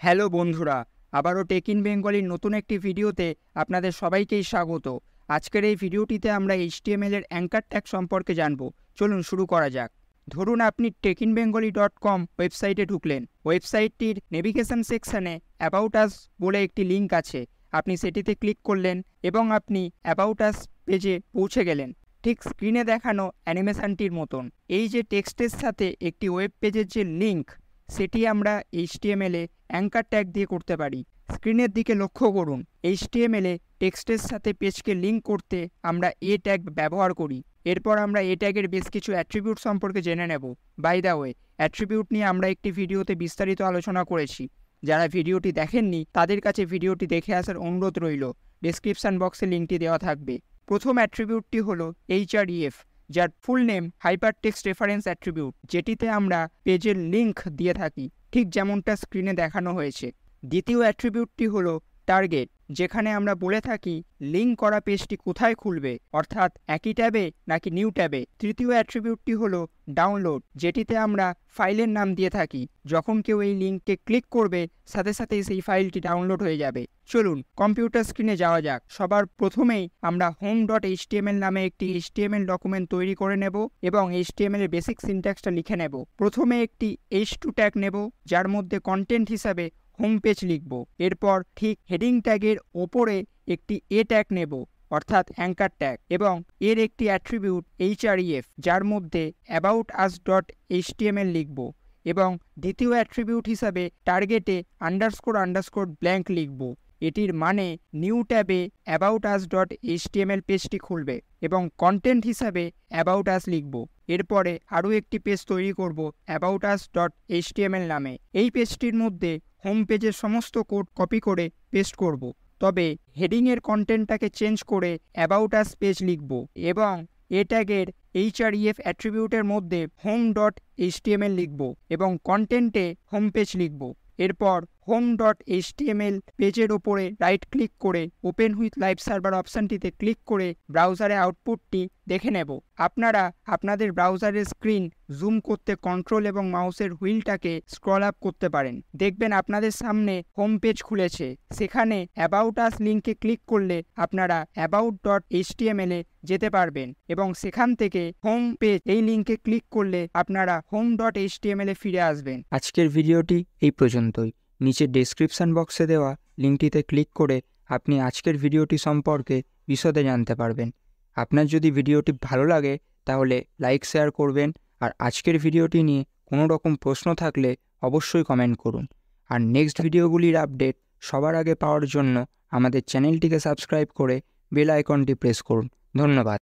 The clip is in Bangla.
হ্যালো বন্ধুরা, আবারও টেক ইন বেঙ্গলির নতুন একটি ভিডিওতে আপনাদের সবাইকেই স্বাগত। আজকের এই ভিডিওটিতে আমরা HTML এর অ্যাঙ্কার ট্যাগ সম্পর্কে জানব। চলুন শুরু করা যাক। ধরুন আপনি tekinbengali.com ওয়েবসাইটে ঢুকলেন। ওয়েবসাইটটির নেভিগেশন সেকশনে অ্যাবাউট আস বলে একটি লিঙ্ক আছে। আপনি সেটিতে ক্লিক করলেন এবং আপনি অ্যাবাউট আস পেজে পৌঁছে গেলেন। ঠিক স্ক্রিনে দেখানো অ্যানিমেশনটির মতন। এই যে টেক্সটের সাথে একটি ওয়েব পেজের যে লিঙ্ক, সেটি আমরা HTML এ অ্যাঙ্কার ট্যাগ দিয়ে করতে পারি। স্ক্রিনের দিকে লক্ষ্য করুন। HTML এ টেক্সটের সাথে পেজকে লিঙ্ক করতে আমরা এ ট্যাগ ব্যবহার করি। এরপর আমরা এ ট্যাগের বেশ কিছু অ্যাট্রিবিউট সম্পর্কে জেনে নেব। বাই দ্য ওয়ে, অ্যাট্রিবিউট নিয়ে আমরা একটি ভিডিওতে বিস্তারিত আলোচনা করেছি। যারা ভিডিওটি দেখেননি তাদের কাছে ভিডিওটি দেখে আসার অনুরোধ রইল। ডেসক্রিপশন বক্সে লিঙ্কটি দেওয়া থাকবে। প্রথম অ্যাট্রিবিউটটি হলো href, যার full name hypertext reference attribute, যেটিতে আমরা পেজের লিঙ্ক দিয়ে থাকি, ঠিক যেমনটা স্ক্রিনে দেখানো হয়েছে। দ্বিতীয় অ্যাট্রিবিউটটি হলো টার্গেট, যেখানে আমরা বলে থাকি লিঙ্ক করা পেজটি কোথায় খুলবে, অর্থাৎ একই ট্যাবে নাকি নিউ ট্যাবে। তৃতীয় অ্যাট্রিবিউটটি হলো ডাউনলোড, যেটিতে আমরা ফাইলের নাম দিয়ে থাকি। যখন কেউ এই লিঙ্কে ক্লিক করবে সাথে সাথেই সেই ফাইলটি ডাউনলোড হয়ে যাবে। চলুন কম্পিউটার স্ক্রিনে যাওয়া যাক। সবার প্রথমেই আমরা home.html নামে একটি HTML ডকুমেন্ট তৈরি করে নেব এবং HTML এর বেসিক সিনট্যাক্সটা লিখে নেব। প্রথমে একটি h2 ট্যাগ নেব, যার মধ্যে কন্টেন্ট হিসাবে হোম পেজ লিখব। এরপর ঠিক হেডিং ট্যাগের ওপরে একটি এ ট্যাগ নেব, অর্থাৎ অ্যাঙ্কার ট্যাগ, এবং এর একটি অ্যাট্রিবিউট href, যার মধ্যে aboutus.html লিখব এবং দ্বিতীয় অ্যাট্রিবিউট হিসাবে টার্গেটে _ ব্ল্যাঙ্ক লিখব। এটির মানে নিউ ট্যাবে aboutus.html পেজটি খুলবে এবং কন্টেন্ট হিসাবে about us লিখব। এরপরে আরও একটি পেজ তৈরি করব aboutus.html নামে। এই পেজটির মধ্যে হোম পেজের সমস্ত কোড কপি করে পেস্ট করব, তবে হেডিংয়ের কন্টেন্টটাকে চেঞ্জ করে অ্যাবাউট আস পেজ লিখব এবং এ ট্যাগের href অ্যাট্রিবিউটের মধ্যে home.html লিখব এবং কন্টেন্টে হোম পেজ লিখব। এরপর home.html পেজের ওপরে রাইট ক্লিক করে ওপেন উইথ লাইভ সার্ভার অপশানটিতে ক্লিক করে ব্রাউজারে আউটপুটটি দেখে নেব। আপনারা আপনাদের ব্রাউজারের স্ক্রিন জুম করতে কন্ট্রোল এবং মাউসের হুইলটাকে স্ক্রল আপ করতে পারেন। দেখবেন আপনাদের সামনে হোম পেজ খুলেছে। সেখানে অ্যাবাউট আস লিঙ্কে ক্লিক করলে আপনারা about.html এ যেতে পারবেন এবং সেখান থেকে হোম পেজ এই লিঙ্কে ক্লিক করলে আপনারা home.html এ ফিরে আসবেন। আজকের ভিডিওটি এই পর্যন্তই। নিচে ডেসক্রিপশন বক্সে দেওয়া লিঙ্কটিতে ক্লিক করে আপনি আজকের ভিডিওটি সম্পর্কে বিশদে জানতে পারবেন। আপনার যদি ভিডিওটি ভালো লাগে তাহলে লাইক শেয়ার করবেন, আর আজকের ভিডিওটি নিয়ে কোনো রকম প্রশ্ন থাকলে অবশ্যই কমেন্ট করুন। আর নেক্সট ভিডিওগুলির আপডেট সবার আগে পাওয়ার জন্য আমাদের চ্যানেলটিকে সাবস্ক্রাইব করে বেল আইকনটি প্রেস করুন। ধন্যবাদ।